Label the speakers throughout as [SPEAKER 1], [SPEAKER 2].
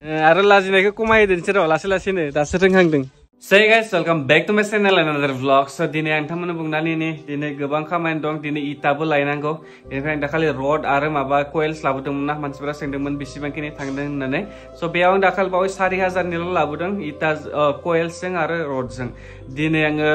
[SPEAKER 1] आरो लाजिनायखौ खमायदोंसै र' लासै लासैनो दासो रोंहांदों। Hey guys, welcome back to my channel and another vlog. So दिनै आं नोंथांमोननो बुंनानै दिनै गोबां खामानि दं, दिनै इटाबो लायनांगौ। बेनिफ्राय आं दाखालि रड आरो माबा कइल्स लाबोदोंमोन ना, मानसिफोरा सोंदोंमोन बेसेबांखिनि थांदों होननानै। स' बेयाव आं दाखालि बावै 4000निल' लाबोदों इटा कइल्सजों आरो रडजों। दिनै आङो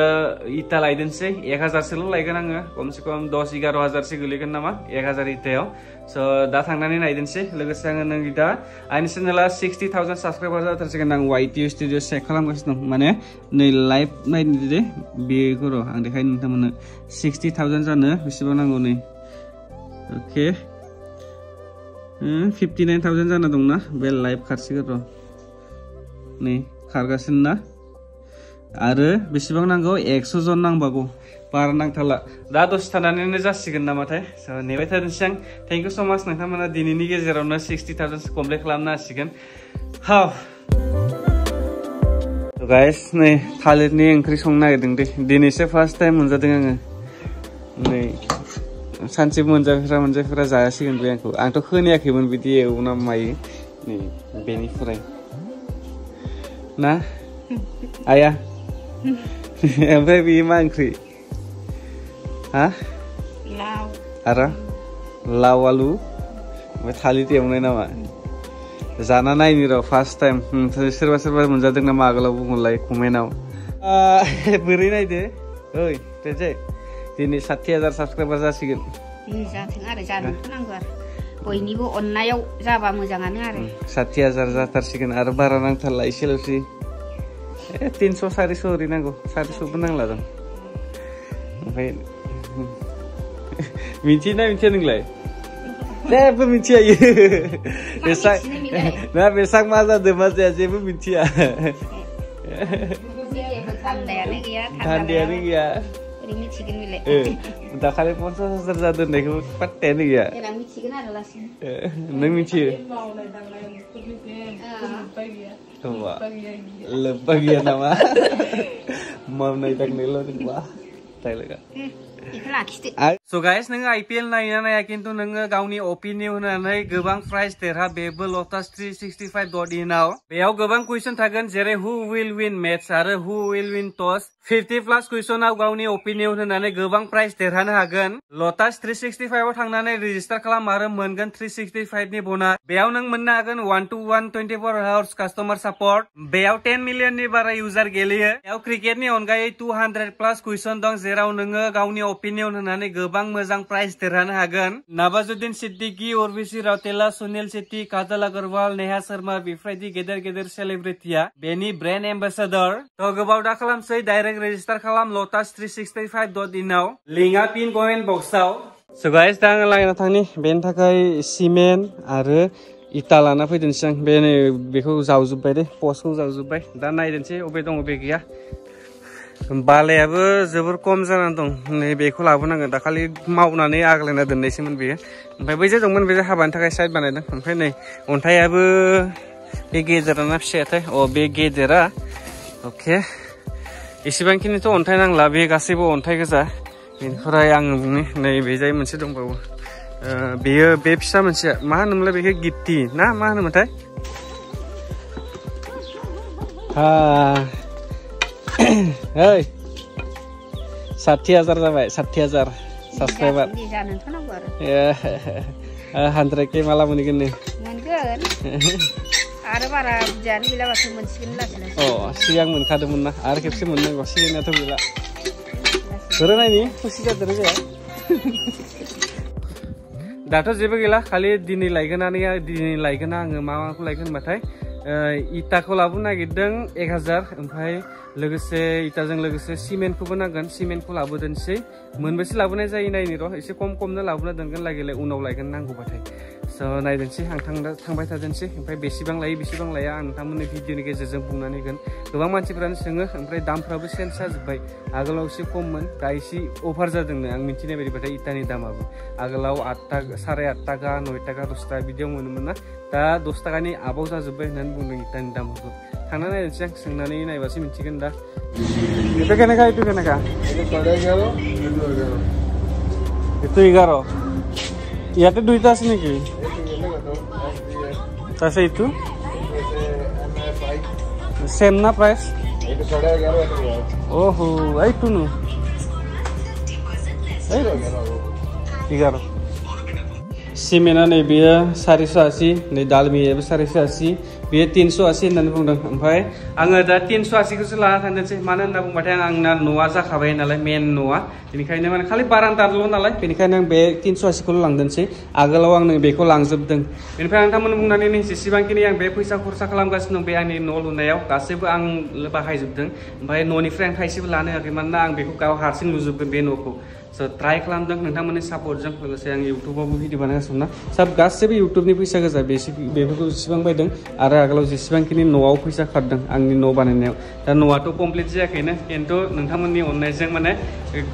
[SPEAKER 1] इटा लायदोंसै 1000सोल' लायगोन आङो, खमसे खम 10-11,000सो गोलैगोन नामा 1000 इटायाव। स' दा थांनानै नायदोंसै। लोगोसे आङो नै दा आंनि चेनेला 60,000 साबस्क्राइबार जाथारसिगोन। आं YTU स्टुडिअ चेक खालामगासिनो दं, माने नै लाइभ नायनो दे बेखौ र' आं देखायनो नोंथांमोननो 60,000 जानो बेसेबां नांगौ नै। अके 59,000 जाना दंना, बे लाइभ खारसिगोन र' नै खारगासिनो ना। आरो बेसेबां नांगौ 100 जन नांबावगौ, बारा नांथारला। दा दसे थानानैनो जासिगोन नामाथाय। स' नेबाय थानोसै आं। थेंक इउ स' माच नोंथांमोना दिनैनि गेजेरावनो 60,000 कमप्लिट खालामनो हासिगोन। हाव गाइस नै थालिरनि ओंख्रि संनो नागिरदों दे। दिनैसो फार्स्ट टाइम मोनजादों आङो। नै सानसे मोनजाफेरा जायासिगोन बे आंखौ। आंथ' खोनायाखैमोन बिदि एवना मायो नै बेनिफ्राय ना आया। ओमफ्राय बेयो मा ओंख्रि? हा लाव आरो लाव आलु ओमफ्राय थालिर एवनाय नामा? जाना नायनि र' फार्स्ट टाइम। सोरबा सोरबा मोनजादों नामा आगोलाव बुंलाय कमेन्टआव। बोरै नायदो ओइ रेजे, दिनै 60,000 साबस्क्राइबार जासिगोन।
[SPEAKER 2] जाथों आरो जानोथ' नांगौ आरो बयनिबो अननायाव जाबा मोजाङानो आरो
[SPEAKER 1] 60,000 जाथारसिगोन आरो बारा नांथारला एसेल'सै। 300-400 ओरै नांगौ, 400बो नांला दं। ओमफ्राय मिथियोना मिथिया नोंलाय? जेबो मिथिया बेसां मा जादों मा जाया जेबो मिथिया।
[SPEAKER 2] थान्दायानो गैया
[SPEAKER 1] दाखालि 50,000 जादों होननायखौ पात्तायानो गैया। नों मिथियो? लोब्बा गैया नामा? मावनाय दांनायल' रोंबा डायलगा। So guys, नोङो IPL नायना नाया खिन्थु नोङो गावनि ओपिनियन होनानै गोबां प्राइज देरहा, बेबो लटास 365.in आव। बेयाव गोबां कुइसन थागोन, जेरै हु विल विन मेट्स आरो हु विल विन टस। 50+ कुइसनाव गावनि ओपिनियन होनानै गोबां प्राइज देरहानो हागोन। लटास 365 आव थांनानै रेजिस्टार खालाम आरो मोनगोन 365 नि बना। बेयाव नों मोननो हागोन 1-to-1 24 आवार्स कास्टमार सापर्ट। बेयाव 10 मिलियननि बारा इउजार गेलेयो। बेयाव क्रिकेटनि अनगायै 200+ कुइसन दं, जेराव नोङो गावनि ओपिनियन होनानै गोबां मोजां प्राइज देरहानो हागोन। नवाजुद्दिन सिद्दिकी, उर्वशी राउतेला, सुनील शेट्टी, काजल अग्रवाल, नेहा शर्मा बेफोरबायदि गेदेर सेलिब्रिटिया बेनि ब्रेन्ड एम्बेसाडर। थ' गोबाव दा खालामसै, डाइरेक्ट रेजिस्टार खालाम लटास 365.in आव। लिंकआ पिन कमेन्ट बक्सआव। स' गाइस, दा आं लायना थांनि बेनि थाखाय सिमेन्ट आरो इटा लाना फैदोंसै आं। बे नै बेखौ जावजोब्बाय दे, पस्टखौ जावजोब्बाय। दा नायदोंसै अबे दं अबे गैया। बालायाबो जोबोर खम जानानै दं, नै बेखौ लाबोनांगोन। दाखालि मावनानै आग्लायना दोननायसोमोन बेयो। ओमफ्राय बैजे दंमोन बेजों हाबानि थाखाय साइड बानायदों। ओमफ्राय नै अन्थाइयाबो बे गेजेराना फिसायाथाय, बे गेदेरा। अके एसेबांखिनिथ' अन्थाइ नांला, बे गासैबो अन्थाइ गोजा। बेनिफ्राय आङो बुंनि नै बेजाय मोनसे दंबावो, बेयो बे फिसा मोनसेया मा होनोमोनलाय बेखौ गिट्टि ना मा होनोमोनथाय? ओइ 60,000 जाबाय, 60,000 साबस्क्राइबार। 100K माला मोनगोन नो?
[SPEAKER 2] मोनगोन आरो बारा बुरजायानो गैलाबासो मोनसिगोन लासै लासै।
[SPEAKER 1] सिगां मोनखादोंमोन ना, आरो खेबसे मोननांगौ। सिगांनाथ' गैला। नायनि खुसि जादों जाया। दाथ' जेबो गैला, खालि दिनै लायगोन आङो माखौ लायगोन होनबाथाय इटाखौ लाबोनो नागिरदों 1000। ओमफ्राय लोगोसे इटाजों लोगोसे सिमेन्टखौबो नांगोन। सिमेन्टखौ लाबोदोंसै, मोनबेसे लाबोनाय जायो नायनि र'। एसे खमनो लाबोना दोनगोन, लागैलाय उनाव लायगोन नांगौबाथाय। स' नायदोंसै, आं थांबाय थादोंसै। ओमफ्राय बेसेबां लाया आं नोंथांमोननि भिडिअनि गेजेरजों बुंनानै होगोन। गोबां मानसिफोरानो सोङो, ओमफ्राय दामफ्राबो चेन्ज जाजोब्बाय। आगोलाव एसे खममोन, दा एसे अभार जादोंनो आं मिथिनाय बायदिबाथाय इटानि दामाबो। आगोलाव 8 थाखा 9 थाखा 10 थाखा बिदियाव मोनोमोन ना, दा 10 थाखानि आबाव जाजोब्बाय होननानै बुंदों इटानि दामखौ। थांना नायनोसै आं, सोंनानै नायबासो मिथिगोन दा। itu kenapa? Itu pada 11, itu 11. Iya tuh duit tas nih ki. Tas itu? Same ना प्राइस ओहो आई टुनु 11 सिमेन्टआ नै बेयो 480 नै दालमियाबो 480 बेयो 380 होननानै बुंदों ओमफ्राय आङो दा 380 खौसो लाना थांनोसै मानो होनना बुंबाथाय आंना न'आ जाखाबाय नालाय मेन न'आ बेनिखायनो माने खालि बारान्दाल' नालाय बेनिखायनो आं बे 380 खौल' लांदोंसै आगोलाव आं बेखौ लांजोबदों बेनिफ्राय नोंथांमोन बुंनानै जेसेबांखिनि आं बे फैसा खरसा खालामगासिनो दं बे आंनि न' लुनायाव गासैबो आं बाहायजोबदों ओमफ्राय न'निफ्राय आं थाइसेबो लानो होआखै मानोना आं बेखौ गाव हारसिं लुजोबगोन बे न'खौ स' ट्राइ खालामदों नोंथांमोननि सापर्टजों लोगोसे आं इउटुबावबो भिडिअ बानायगासिनो ना सब गासैबो इउटुबनि फैसा गोजा बेफोरखौ जेसेबां बायदों आरो आगोलाव जेसेबांखिनि न'आव फैसा खारदों आंनि न' बानायनायाव दा न'आथ' कमप्लिट जायाखैनो खिन्थु नोंथांमोननि अननायजों माने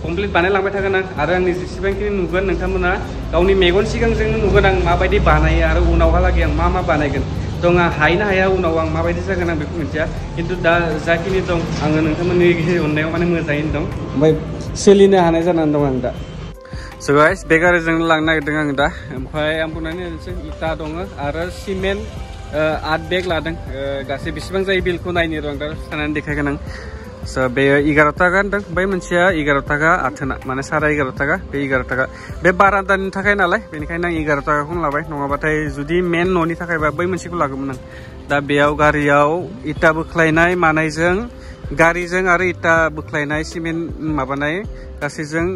[SPEAKER 1] कमप्लिट बानायलांबाय थागोन आं आरो आंनि जेसेबांखिनि नुगोन नोंथांमोना गावनि मेगन सिगांजोंनो नुगोन आं माबायदि बानायो आरो उनावहालागै आं मा बानायगोन दं आं हायनो हाया उनाव आं माबायदि जागोन आं बेखौ मिथिया खिन्थु दा जाखिनि दं आङो नोंथांमोननि अननायाव माने मोजाङैनो दं ओमफ्राय सोलिनो हानाय जानानै दं आं दा स' गाइस बे गारिजों लांनो नागिरदों आं दा ओमफ्राय आं बुंनानै होनोसै इटा दङ आरो सिमेन्ट 8 बेग लादों गासै बेसेबां जायो बिलखौ नायनो र' आं दा सानानै देखायगोन आं स' बे 11 थाखा होनदों बै मोनसेया 11 थाखा आथोना माने 11.5 थाखा बे 11 थाखा बे बारान्दानि थाखाय नालाय बेनिखायनो आं 11 थाखाखौनो लाबाय नङाबाथाय जुदि मेन न'नि थाखायबा बै मोनसेखौ लागौमोन आं दा बेयाव गारियाव इटा बोख्लायनाय मानायजों गारिजों आरो इटा बोख्लायनाय सिमेन्ट माबानाय गासैजों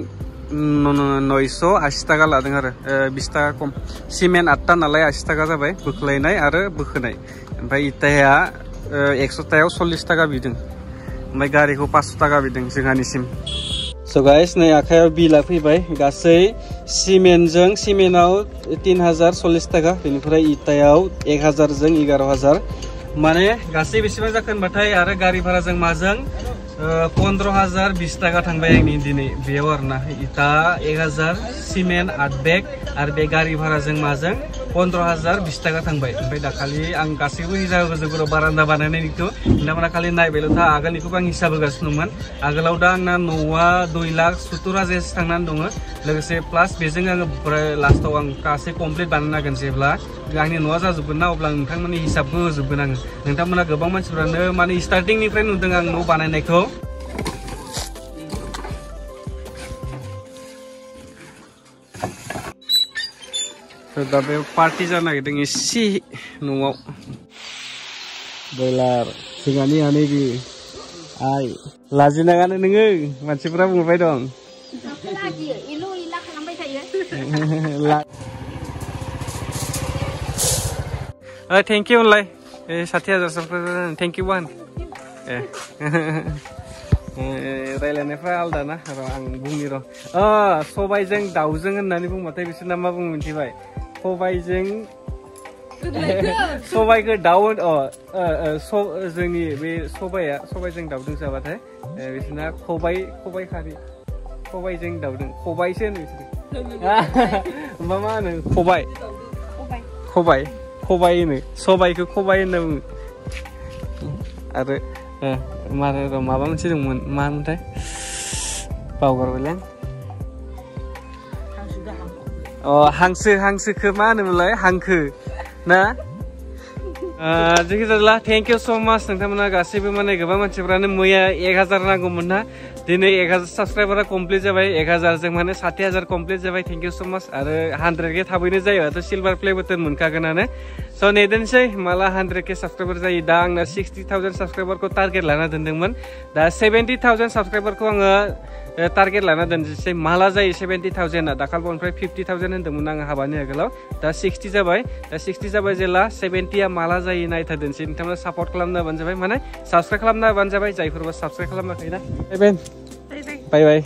[SPEAKER 1] 980 थाखा लादों आरो 20 थाखा खम सिमेन्ट 8टा नालाय 80 थाखा जाबाय बोख्लायनाय आरो बोखोनाय ओमफ्राय इटाया 100 थायाव 40 थाखा बिदों ओमफ्राय गारिखौ 500 थाखा बिदों जोंहानिसिम स' गाइस नै आखायाव बिला फैबाय गासै सिमेन्टआव 3040 थाखा बेनिफ्राय इटायाव 1000 जों 11000 माने गासै बेसेबां जाखो होनबाथाय आरो गारि भाराजों माजों 15020 थाखा थांबाय आंनि दिनै बेयाव आरोना इटा 1000 सिमेन्ट 8 बेग आरो बे गारि भाराजों माजों 15020 थाखा थांबाय ओमफ्राय दाखालि आं गासैबो हिसाब होजोबो बारान्दा बानायनायनिखौ नोंथांमोना खालि नायबायल' था आगोलनिखौबो आं हिसाब होगासिनो दंमोन आगोलाव दा आंना न'आ 2,70,000 थांनानै दङ लोगोसे प्लास बेजों आङो लास्टाव आं गासै कमप्लिट बानायनो नांगोन जेब्ला आंनि न'आ जाजोबगोन ना अब्ला नोंथांमोननि हिसाबखौ होजोबगोन आङो नोंथांमोना गोबां मानसिफ्रानो माने स्टार्टिंनिफ्राय नुदों आं न' बानायनायखौ दा बे पार्टि जानो नागिरदों एसे न'आव बयलार जोंहानि आनैबो आइ लाजिनाङानो नोङो मानसिफ्रा बुंबाय दं थेंक इउ होनलाय 60,000 साबस्क्राइबार थेंक इउ वान रायलायनायफ्रा आलदा ना र' आं बुंनि र' सबायजों दाउजों होननानै बुंबाथाय बिसोरना मा बुङो मिथिबाय सबायखौ दाउ जोंनि बे सबायजों दाउजों जाबाथाय बिसोरना खबाइ खारि खबायजों दाउजों खबाइसो होनो बिसोर मा होनो खबाइ होनो सबायखौ खबाइ होनना बुङो आरो माबा मोनसे दंमोन मा होनथाय बावगारबायलै आं हांसोखौ मा होनोमोनलाय हांखो ना जेखि जाया थेंक इउ स' माच नोंथांमोना गासैबो माने गोबां मानसिफ्रानो मैया 1000 नांगौमोन ना दिनै 1000 साबस्क्राइबारा कमप्लिट जाबाय 1000 जों माने 60,000 कमप्लिट जाबाय थेंक इउ स' माच आरो 100K थाबैनो जायोबाथ' सिलभार प्ले बटन मोनखागोनानो स' नेदोंसै माला 100K साबस्क्राइबार जायो दा आंना 60,000 साबस्क्राइबारखौ टारगेट लाना दोनदोंमोन दा 70,000 साबस्क्राइबारखौ आङो टारगेट लाना दोनसै माला जायो 70,000 दाखालिनिफ्राय 50,000 होनदोंमोन आङो हाबानि आगोलाव दा 60 जाबाय जेला 70 माला जायो नायथारदोंसै नोंथांमोना सापर्ट खालामना होबानो जाबाय माने साबस्क्राइब खालामना होबानो जाबाय जायफोरबा साबस्क्राइब खालामाखैना बाय बाय